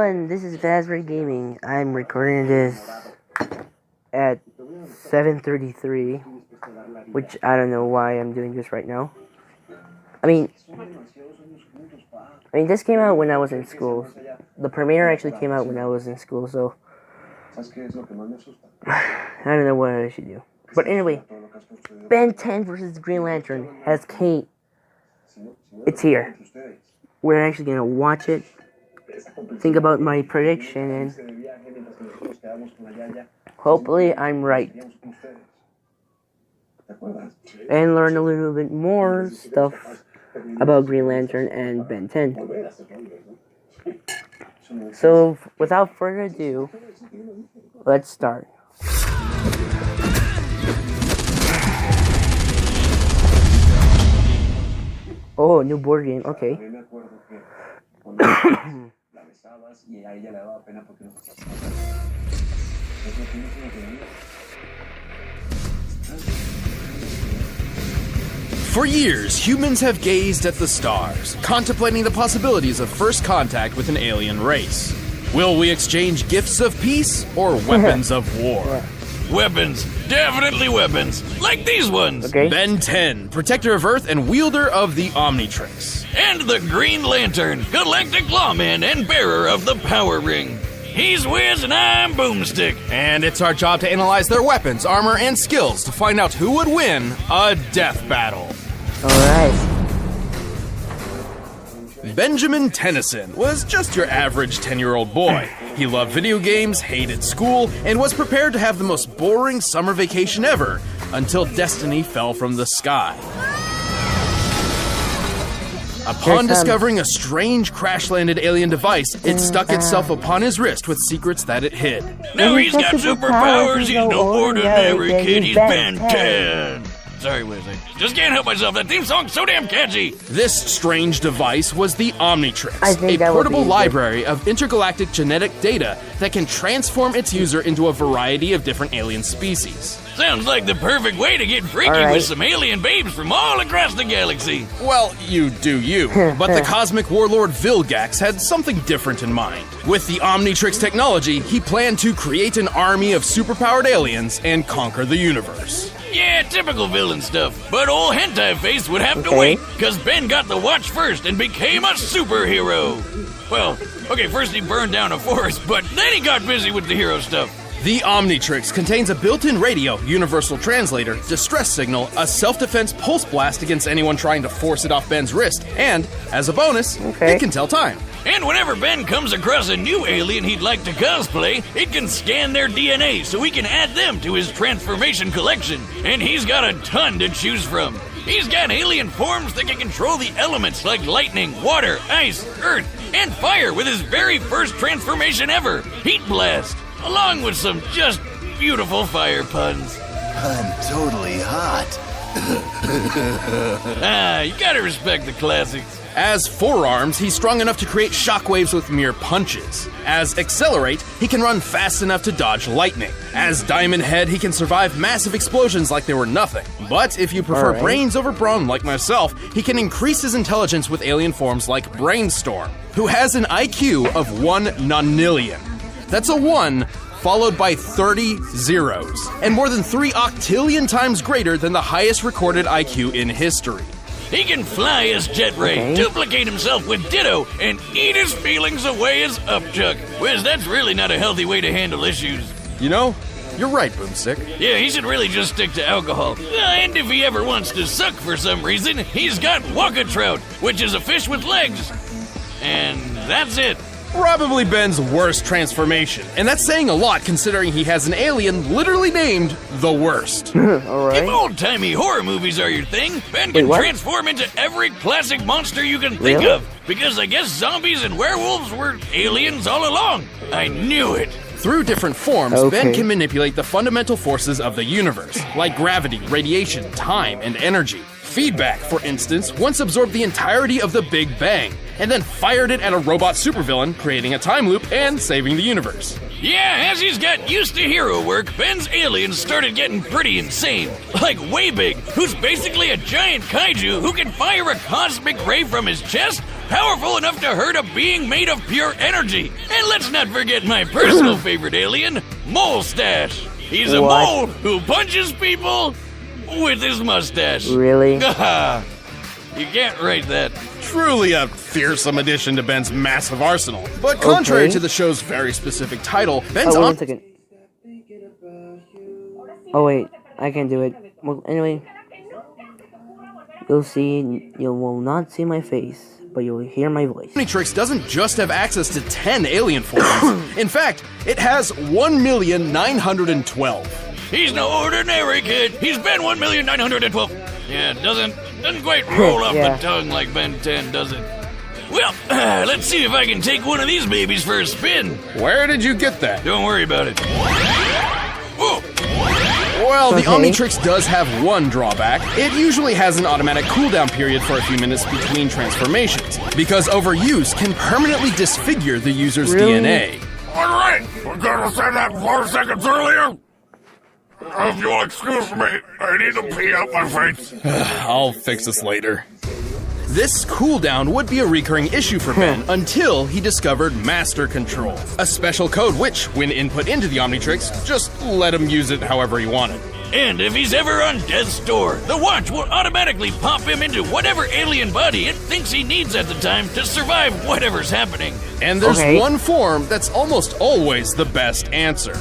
everyone, this is Fazbear Gaming. I'm recording this at 7:33, which I don't know why I'm doing this right now. I mean, this came out when I was in school. The premiere actually came out when I was in school, so I don't know what I should do. But anyway, Ben 10 versus Green Lantern has came. It's here. We're actually gonna watch it, think about my prediction, and hopefully I'm right. And learn a little bit more stuff about Green Lantern and Ben 10. So, without further ado, let's start. Oh, new board game, okay. For years, humans have gazed at the stars, contemplating the possibilities of first contact with an alien race. Will we exchange gifts of peace or weapons of war? Weapons. Definitely weapons. Like these ones. Okay. Ben 10, protector of Earth and wielder of the Omnitrix. And the Green Lantern, galactic lawman and bearer of the Power Ring. He's Wiz and I'm Boomstick. And it's our job to analyze their weapons, armor, and skills to find out who would win a death battle. Alright. Benjamin Tennyson was just your average 10-year-old boy. He loved video games, hated school, and was prepared to have the most boring summer vacation ever until destiny fell from the sky. Upon discovering a strange crash-landed alien device, it stuck itself upon his wrist with secrets that it hid. Now he's got superpowers, he's no ordinary kid, he's Ben 10. Sorry, Wiz, I just can't help myself. That theme song's so damn catchy. This strange device was the Omnitrix, a portable library of intergalactic genetic data that can transform its user into a variety of different alien species. Sounds like the perfect way to get freaky with some alien babes from all across the galaxy. Well, you do you. But the cosmic warlord Vilgax had something different in mind. With the Omnitrix technology, he planned to create an army of superpowered aliens and conquer the universe. Yeah, typical villain stuff. But old Hentai Face would have to wait, because Ben got the watch first and became a superhero. Well, okay, first he burned down a forest, but then he got busy with the hero stuff. The Omnitrix contains a built-in radio, universal translator, distress signal, a self-defense pulse blast against anyone trying to force it off Ben's wrist, and, as a bonus, it can tell time. And whenever Ben comes across a new alien he'd like to cosplay, it can scan their DNA so he can add them to his transformation collection. And he's got a ton to choose from. He's got alien forms that can control the elements like lightning, water, ice, earth, and fire with his very first transformation ever, Heat Blast. Along with some just beautiful fire puns. I'm totally hot. You gotta respect the classics. As Forearms, he's strong enough to create shockwaves with mere punches. As Accelerate, he can run fast enough to dodge lightning. As Diamond Head, he can survive massive explosions like they were nothing. But if you prefer brains over brawn like myself, he can increase his intelligence with alien forms like Brainstorm, who has an IQ of 1 nonillion. That's a 1 followed by 30 zeros, and more than 3 octillion times greater than the highest recorded IQ in history. He can fly as Jet Ray, duplicate himself with Ditto, and eat his feelings away as Upchuck. Wiz, that's really not a healthy way to handle issues. You know, you're right, Boomstick. Yeah, he should really just stick to alcohol. And if he ever wants to suck for some reason, he's got Waka Trout, which is a fish with legs. And that's it. Probably Ben's worst transformation, and that's saying a lot considering he has an alien literally named the Worst. If old-timey horror movies are your thing, Ben can transform into every classic monster you can think of, because I guess zombies and werewolves were aliens all along. I knew it. Through different forms, Ben can manipulate the fundamental forces of the universe, like gravity, radiation, time, and energy. Feedback, for instance, once absorbed the entirety of the Big Bang, and then fired it at a robot supervillain, creating a time loop and saving the universe. Yeah, as he's got used to hero work, Ben's aliens started getting pretty insane. Like Way Big, who's basically a giant kaiju who can fire a cosmic ray from his chest powerful enough to hurt a being made of pure energy. And let's not forget my personal favorite alien, Molestache. He's a What? mole who punches people with his mustache. Really? You can't write that. Truly a fearsome addition to Ben's massive arsenal. But contrary Okay. to the show's very specific title, Ben's Oh, wait 1 second. Oh wait, I can't do it. Well, anyway, you'll see. You will not see my face, but you'll hear my voice. Omnitrix doesn't just have access to 10 alien forms. In fact, it has 1,912. He's no ordinary kid. He's Ben 1,912. Yeah, doesn't quite roll off Yeah. the tongue like Ben 10, does it? Well, let's see if I can take one of these babies for a spin. Where did you get that? Don't worry about it. Whoa! Well, the Okay. Omnitrix does have one drawback. It usually has an automatic cooldown period for a few minutes between transformations, because overuse can permanently disfigure the user's Really? DNA. All right, we're gonna say that 4 seconds earlier. If you'll excuse me, I need to pee out my face. I'll fix this later. This cooldown would be a recurring issue for Ben until he discovered Master Control, a special code which, when input into the Omnitrix, just let him use it however he wanted. And if he's ever on death's door, the watch will automatically pop him into whatever alien body it thinks he needs at the time to survive whatever's happening. And there's Okay. one form that's almost always the best answer.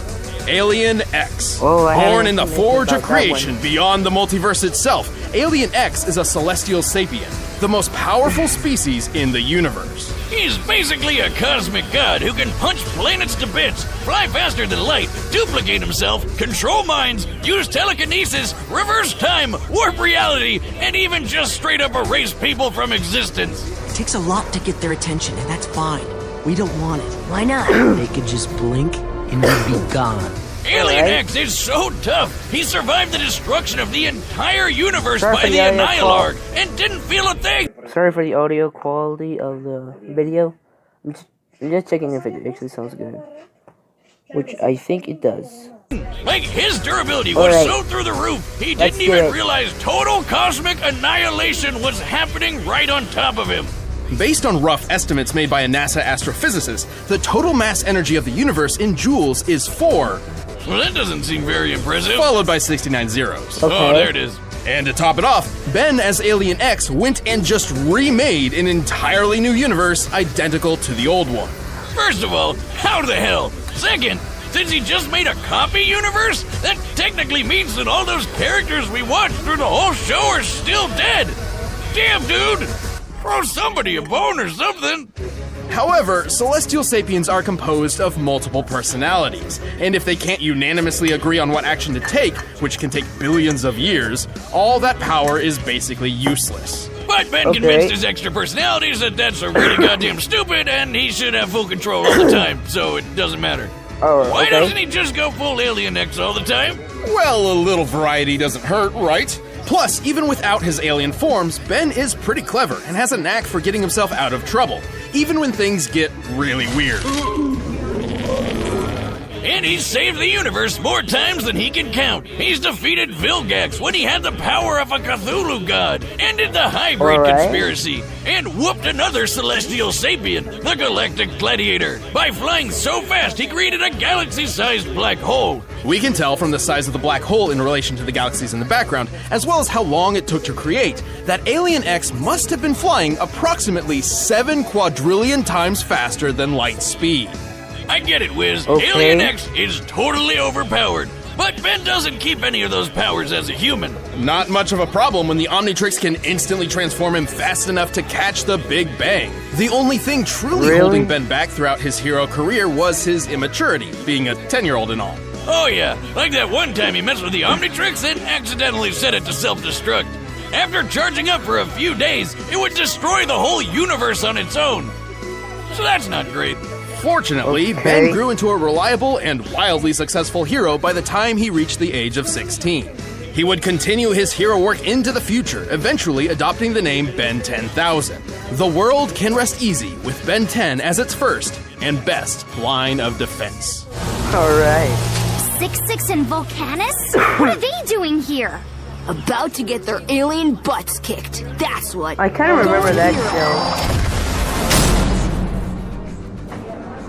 Alien X. Oh, I Born haven't in the seen forge anything of about that creation one. beyond the multiverse itself, Alien X is a celestial sapient, the most powerful species in the universe. He's basically a cosmic god who can punch planets to bits, fly faster than light, duplicate himself, control minds, use telekinesis, reverse time, warp reality, and even just straight up erase people from existence. It takes a lot to get their attention, and that's fine. We don't want it. Why not? They could just blink and we'd be gone. Alien Alright. X is so tough, he survived the destruction of the entire universe Sorry by for the the audio Annihilarg and didn't feel a thing. Sorry for the audio quality of the video. I'm just checking if it actually sounds good, which I think it does. Like, his durability was Alright. so through the roof, he Let's didn't do even it. realize total cosmic annihilation was happening right on top of him. Based on rough estimates made by a NASA astrophysicist, the total mass energy of the universe in joules is 4, Well, that doesn't seem very impressive. followed by 69 zeros. Okay. Oh, there it is. And to top it off, Ben as Alien X went and just remade an entirely new universe identical to the old one. First of all, how the hell? Second, since he just made a copy universe, that technically means that all those characters we watched through the whole show are still dead. Damn, dude! Throw somebody a bone or something. However, celestial sapiens are composed of multiple personalities, and if they can't unanimously agree on what action to take, which can take billions of years, all that power is basically useless. But Ben Okay. convinced his extra personalities that that's a really goddamn stupid and he should have full control all the time, so it doesn't matter. Oh, Why okay. doesn't he just go full Alien X all the time? Well, a little variety doesn't hurt, right? Plus, even without his alien forms, Ben is pretty clever and has a knack for getting himself out of trouble, even when things get really weird. And he's saved the universe more times than he can count. He's defeated Vilgax when he had the power of a Cthulhu god, ended the Hybrid Alright. conspiracy, and whooped another celestial sapient, the Galactic Gladiator. By flying so fast, he created a galaxy-sized black hole. We can tell from the size of the black hole in relation to the galaxies in the background, as well as how long it took to create, that Alien X must have been flying approximately 7 quadrillion times faster than light speed. I get it, Wiz. Okay. Alien X is totally overpowered. But Ben doesn't keep any of those powers as a human. Not much of a problem when the Omnitrix can instantly transform him fast enough to catch the Big Bang. The only thing truly Really? holding Ben back throughout his hero career was his immaturity, being a 10-year-old and all. Oh yeah, like that one time he messed with the Omnitrix and accidentally set it to self-destruct. After charging up for a few days, it would destroy the whole universe on its own. So that's not great. Fortunately, Okay. Ben grew into a reliable and wildly successful hero by the time he reached the age of 16. He would continue his hero work into the future, eventually adopting the name Ben 10,000. The world can rest easy with Ben 10 as its first and best line of defense. Alright. 6-6 and Volcanus? What are they doing here? About to get their alien butts kicked. That's what. I kind of remember that show.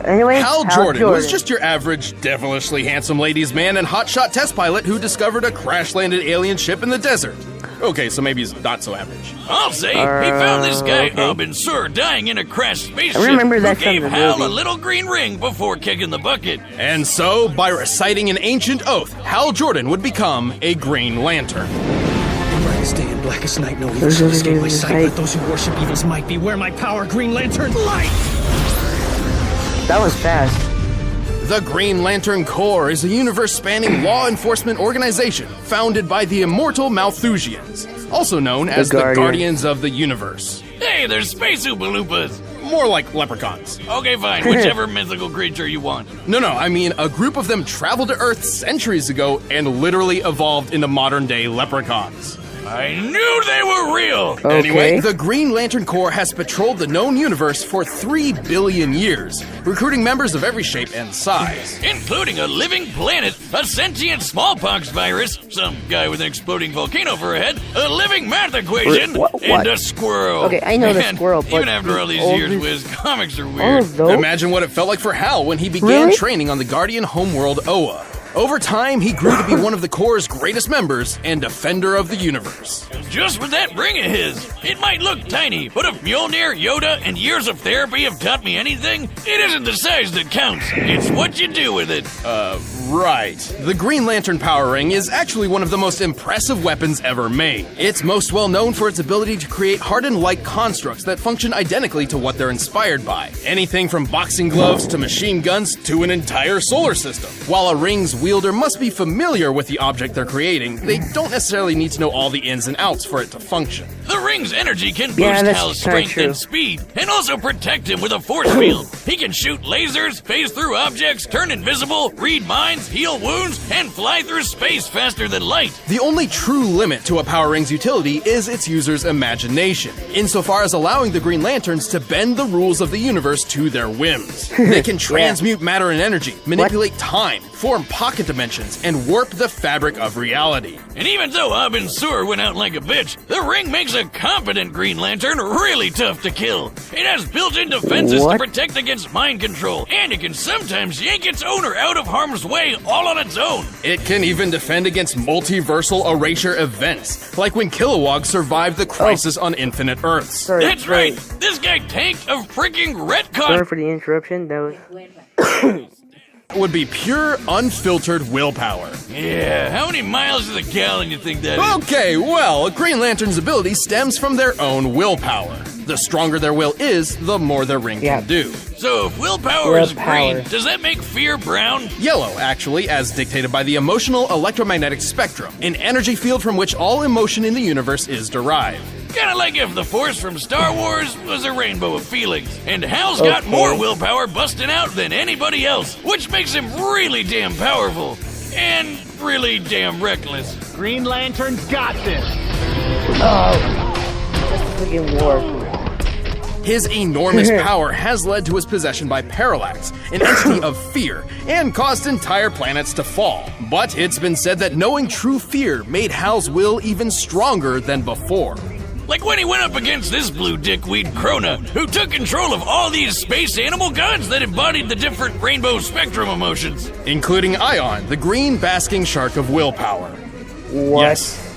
Anyway, Hal Jordan was just your average, devilishly handsome ladies' man and hotshot test pilot who discovered a crash-landed alien ship in the desert. Okay, so maybe he's not so average. I'll say he found this guy Abin Sur dying in a crashed spaceship. I remember that who gave from the Hal a movie. little green ring before kicking the bucket. And so, by reciting an ancient oath, Hal Jordan would become a Green Lantern. Brightest day and blackest night, no evil shall escape my sight. Let those who worship evil's might beware my power, Green Lantern light! That was fast. The Green Lantern Corps is a universe-spanning law enforcement organization founded by the immortal Malthusians, also known as the Guardians of the Universe. Hey, there's space Oompa Loompas. More like leprechauns. Okay, fine. Whichever mythical creature you want. No, I mean, a group of them traveled to Earth centuries ago and literally evolved into modern-day leprechauns. I knew they were real! Anyway, the Green Lantern Corps has patrolled the known universe for 3 billion years, recruiting members of every shape and size. Including a living planet, a sentient smallpox virus, some guy with an exploding volcano for a head, a living math equation, and a squirrel. Okay, I know the squirrel, but even after all these years, Wiz, comics are all weird. of those? Imagine what it felt like for Hal when he began training on the Guardian homeworld Oa. Over time, he grew to be one of the Corps' greatest members and defender of the universe. Just with that ring of his, it might look tiny, but if Mjolnir, Yoda, and years of therapy have taught me anything, it isn't the size that counts, it's what you do with it. Right. The Green Lantern Power Ring is actually one of the most impressive weapons ever made. It's most well known for its ability to create hardened light constructs that function identically to what they're inspired by. Anything from boxing gloves to machine guns to an entire solar system. While a ring's wielder must be familiar with the object they're creating, they don't necessarily need to know all the ins and outs for it to function. The ring's energy can boost Hal's strength and speed, and also protect him with a force field. He can shoot lasers, phase through objects, turn invisible, read minds, heal wounds, and fly through space faster than light. The only true limit to a Power Ring's utility is its user's imagination, insofar as allowing the Green Lanterns to bend the rules of the universe to their whims. They can transmute matter and energy, manipulate time, form pocket dimensions, and warp the fabric of reality. And even though Abin Sur went out like a bitch, the ring makes a competent Green Lantern really tough to kill. It has built-in defenses to protect against mind control, and it can sometimes yank its owner out of harm's way all on its own. It can even defend against multiversal erasure events, like when Kilowog survived the crisis on Infinite Earths. That's right! This guy tanked a freaking retcon! Sorry for the interruption, that was... Would be pure, unfiltered willpower. Yeah, how many miles to the gallon you think that is? Okay, well, Green Lantern's ability stems from their own willpower. The stronger their will is, the more their ring can do. So if willpower is green, does that make fear brown? Yellow, actually, as dictated by the emotional electromagnetic spectrum, an energy field from which all emotion in the universe is derived. Kinda like if the Force from Star Wars was a rainbow of feelings, and Hal's got more willpower busting out than anybody else, which makes him really damn powerful, and really damn reckless. Green Lantern's got this! That's a freaking war. His enormous power has led to his possession by Parallax, an entity of fear, and caused entire planets to fall. But it's been said that knowing true fear made Hal's will even stronger than before. Like when he went up against this blue dickweed Krona, who took control of all these space animal gods that embodied the different rainbow spectrum emotions. Including Ion, the green basking shark of willpower. What? Yes,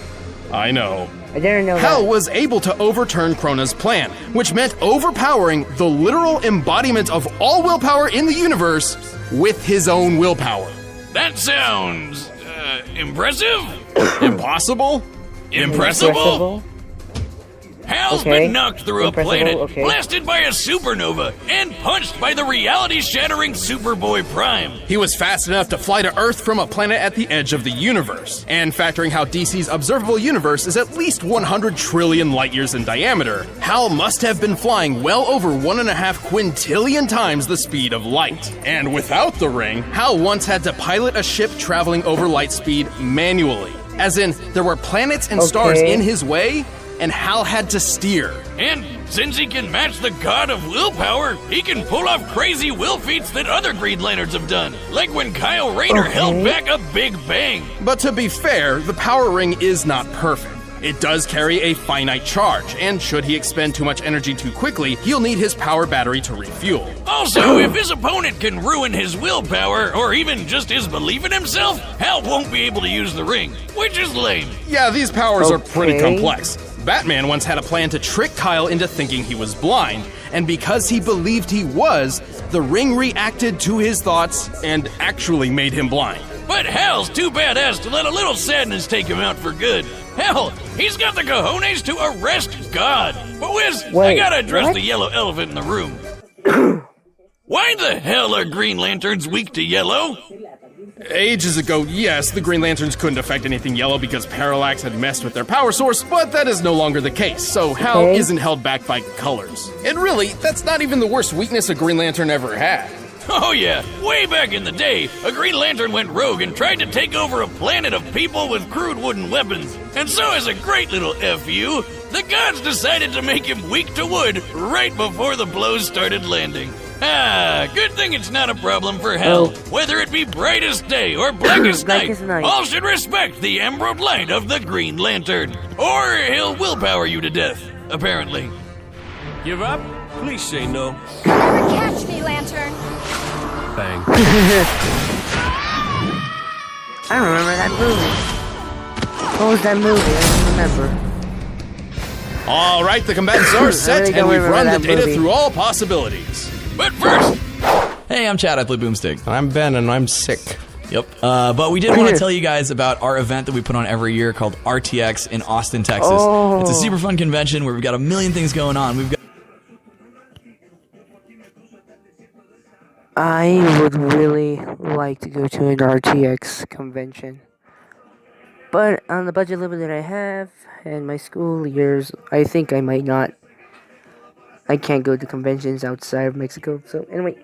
I know. I didn't know Hal that. was able to overturn Krona's plan, which meant overpowering the literal embodiment of all willpower in the universe with his own willpower. That sounds, impressive? Impossible? Impressible? Hal's been knocked through a planet, blasted by a supernova, and punched by the reality-shattering Superboy Prime. He was fast enough to fly to Earth from a planet at the edge of the universe. And factoring how DC's observable universe is at least 100 trillion light years in diameter, Hal must have been flying well over 1.5 quintillion times the speed of light. And without the ring, Hal once had to pilot a ship traveling over light speed manually. As in, there were planets and stars in his way, and Hal had to steer. And since he can match the god of willpower, he can pull off crazy will feats that other Green Lanterns have done, like when Kyle Rayner held back a Big Bang. But to be fair, the Power Ring is not perfect. It does carry a finite charge, and should he expend too much energy too quickly, he'll need his power battery to refuel. Also, if his opponent can ruin his willpower or even just his belief in himself, Hal won't be able to use the ring, which is lame. Yeah, these powers are pretty Okay. complex. Batman once had a plan to trick Kyle into thinking he was blind, and because he believed he was, the ring reacted to his thoughts and actually made him blind. But Hal's too badass to let a little sadness take him out for good. Hell, he's got the cojones to arrest God. But Wiz, I Wait, gotta address what? the yellow elephant in the room. Why the hell are Green Lanterns weak to yellow? Ages ago, yes, the Green Lanterns couldn't affect anything yellow because Parallax had messed with their power source, but that is no longer the case, so Hal Okay. isn't held back by colors. And really, that's not even the worst weakness a Green Lantern ever had. Oh yeah, way back in the day, a Green Lantern went rogue and tried to take over a planet of people with crude wooden weapons. And so as a great little FU, the gods decided to make him weak to wood right before the blows started landing. Ah, good thing it's not a problem for Hal. Oh. Whether it be brightest day or blackest night, Blackest night. all should respect the emerald light of the Green Lantern. Or he'll willpower you to death, apparently. Give up? Please say no. Never catch me, Lantern. Bang. I don't remember that movie. What was that movie? I don't remember. All right, the combatants are I set, really and don't we've remember run the that data movie. through all possibilities. But first, Hey, I'm Chad. I play Boomstick. I'm Ben, and I'm sick. Yep. But we did want to tell you guys about our event that we put on every year called RTX in Austin, Texas. Oh. It's a super fun convention where we've got a million things going on. We've got I would really like to go to an RTX convention. But on the budget limit that I have and my school years, I think I might not. I can't go to conventions outside of Mexico. So anyway,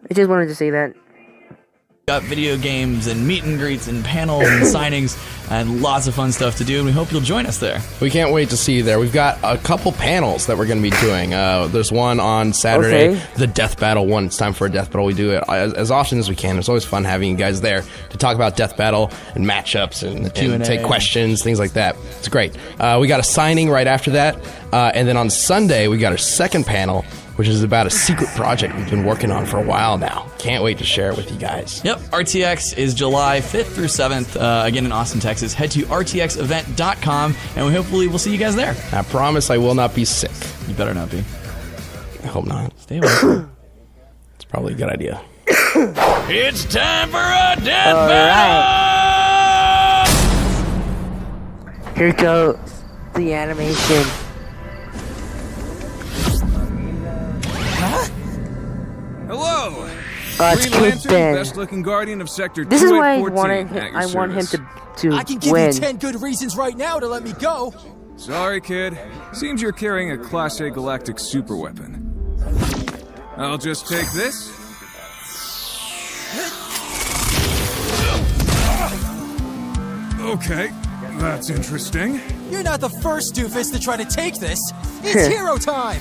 I just wanted to say that. got video games and meet and greets and panels and signings and lots of fun stuff to do, and we hope you'll join us there. We can't wait to see you there. We've got a couple panels that we're going to be doing. There's one on Saturday, Okay. the Death Battle one. It's time for a Death Battle. We do it as often as we can. It's always fun having you guys there to talk about Death Battle and matchups and Q&A. take questions, things like that. It's great. We got a signing right after that. And then on Sunday, we got our second panel, which is about a secret project we've been working on for a while now. Can't wait to share it with you guys. Yep, RTX is July 5th through 7th, again in Austin, Texas. Head to rtxevent.com, and we hopefully we'll see you guys there. I promise I will not be sick. You better not be. I hope not. Stay away. It's probably a good idea. it's time for a death All battle! Here goes the animation. Hello! It's Green Kid Lantern, Ben. best-looking guardian of Sector This is why 2814 I want him to I can give win. you 10 good reasons right now to let me go. Sorry, kid. Seems you're carrying a Class A galactic superweapon. I'll just take this. Okay, that's interesting. You're not the first doofus to try to take this. It's hero time.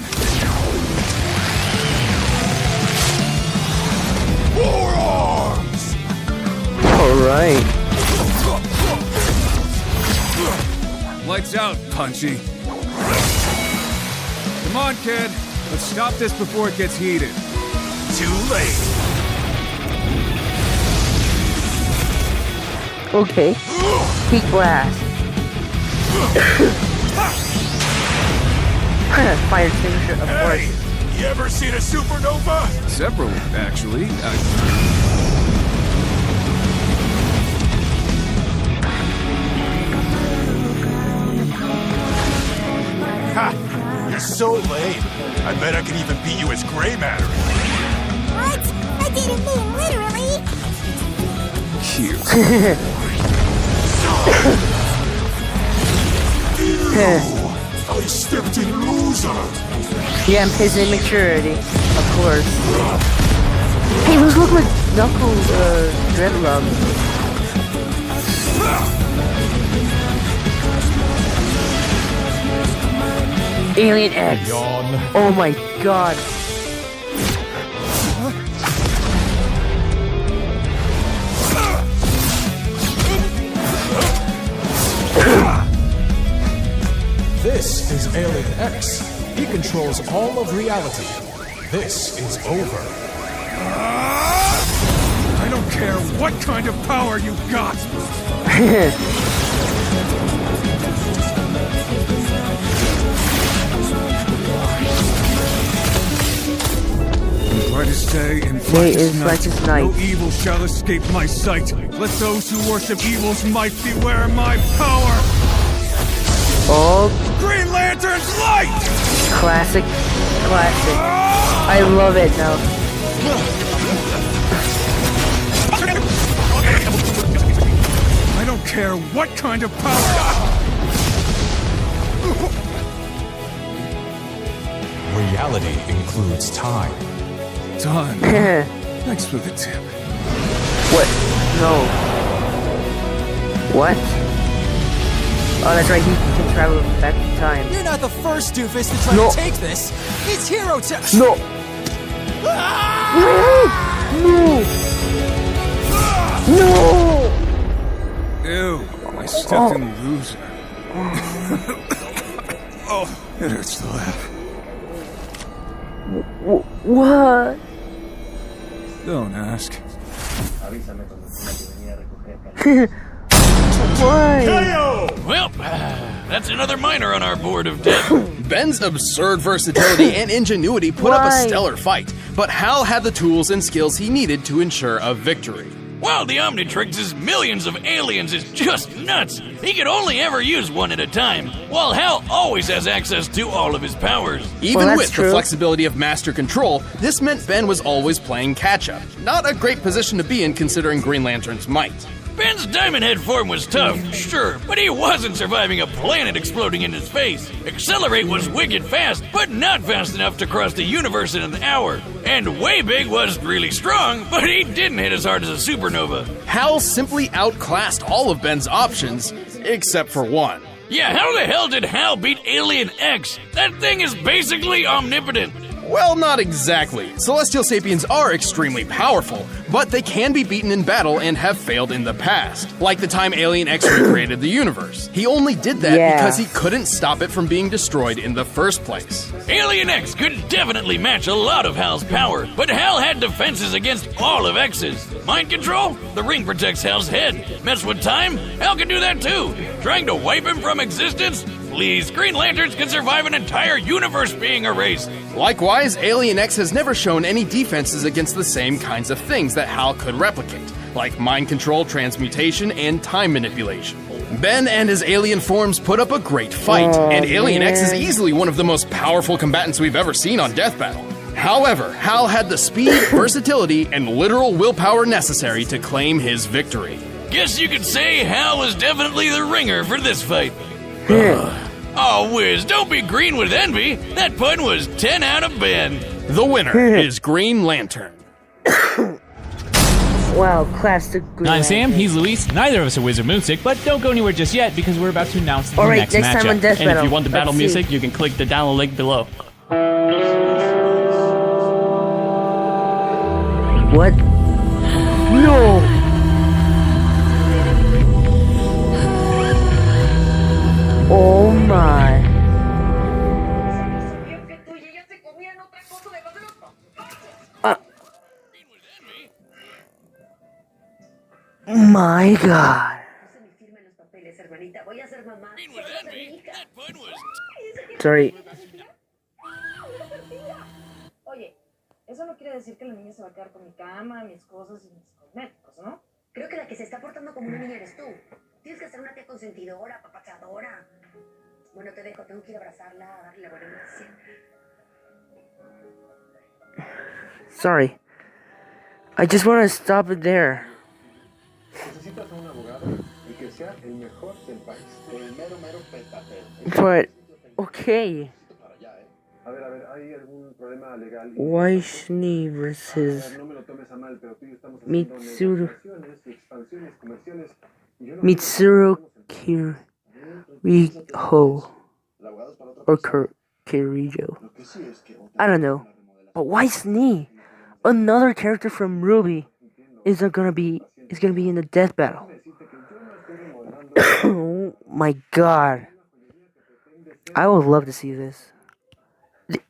Forearms! Alright. Lights out, Punchy. Come on, kid. Let's stop this before it gets heated. Too late. Okay. Peak blast. Fire extinguisher, of course. You ever seen a supernova? Several, actually. Ha! You're so lame. I bet I can even beat you as gray matter. What? I didn't mean literally. Cute. I stepped in loser. Yeah, I'm his immaturity, of course. Hey, those look like Knuckles, dreadlocks. Alien X. Oh my god. Alien X. He controls all of reality. This is over. I don't care what kind of power you got! Brightest day and blackest night. No evil shall escape my sight. Let those who worship evil's might beware my power! Oh. Green Lantern's light! Classic. I love it now. I don't care what kind of power. Reality includes time. Done. Thanks for the tip. What? No. What? Oh, that's right. He can travel back in time. You're not the first doofus to try to take this. It's hero time. No. No. Ew! I stepped in loser. Oh, it hurts to laugh. What? Don't ask. Why? Well, that's another minor on our board of death. Ben's absurd versatility and ingenuity put up a stellar fight, but Hal had the tools and skills he needed to ensure a victory. While the Omnitrix's millions of aliens is just nuts, he could only ever use one at a time, while Hal always has access to all of his powers. Even with the flexibility of master control, this meant Ben was always playing catch-up. Not a great position to be in considering Green Lantern's might. Ben's Diamond Head form was tough, sure, but he wasn't surviving a planet exploding in his face. Accelerate was wicked fast, but not fast enough to cross the universe in an hour. And Way Big was really strong, but he didn't hit as hard as a supernova. Hal simply outclassed all of Ben's options, except for one. Yeah, how the hell did Hal beat Alien X? That thing is basically omnipotent. Well, not exactly. Celestial Sapiens are extremely powerful, but they can be beaten in battle and have failed in the past. Like the time Alien X recreated the universe. He only did that because he couldn't stop it from being destroyed in the first place. Alien X could definitely match a lot of Hal's power, but Hal had defenses against all of X's. Mind control? The ring protects Hal's head. Mess with time? Hal can do that too. Trying to wipe him from existence? Please, Green Lanterns can survive an entire universe being erased. Likewise, Alien X has never shown any defenses against the same kinds of things that Hal could replicate, like mind control, transmutation, and time manipulation. Ben and his alien forms put up a great fight, and Alien X is easily one of the most powerful combatants we've ever seen on Death Battle. However, Hal had the speed, versatility, and literal willpower necessary to claim his victory. Guess you could say Hal was definitely the ringer for this fight. Oh, Wiz, don't be green with envy. That pun was 10 out of Ben. The winner is Green Lantern. Wow, classic Green I'm Sam, Lantern. he's Luis. Neither of us are Wizard Moonstick, but don't go anywhere just yet because we're about to announce the Alright, next next matchup. time on Death and Battle. if you want the battle Let's see. music, you can click the download link below. What? No! Oh my. My God. Sorry. Oye, eso no quiere decir que la niña se va a quedar con mi cama, mis cosas y mis cosméticos, ¿no? Creo que la que se está portando como una niña eres tú. Tienes que ser una tía consentidora, papachadora. Bueno, te dejo, tengo que ir a abrazarla, a darle la buena noticia. Sorry. I just want to stop it there. Necesitas a un abogado y que sea el mejor del país. El mero petatero. But, okay. A ver, ¿hay algún problema legal? Weishney versus No me lo tomes a mal, pero tú y yo estamos haciendo Mitsuru. negociaciones y expansiones comerciales. Y yo no Mitsuru Kiriho. Or Kirijo. I don't know. But Weishney, another character from Ruby, is gonna be in the death battle. Oh my God. I would love to see this.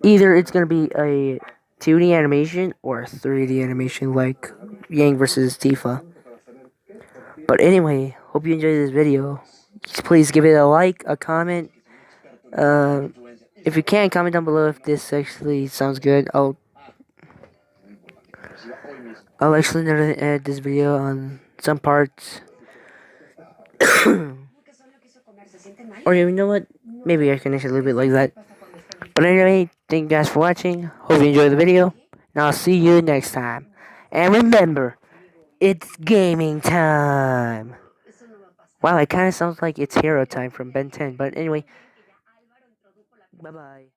Either it's gonna be a 2D animation or a 3D animation like Yang versus Tifa. But anyway, hope you enjoyed this video. Please give it a like, a comment. If you can, comment down below if this actually sounds good. I'll actually never edit this video on some parts. Or you know what? Maybe I can actually leave it like that. But anyway, thank you guys for watching. Hope you enjoyed the video. And I'll see you next time. And remember, it's gaming time. Wow, it kind of sounds like it's hero time from Ben 10. But anyway, bye-bye.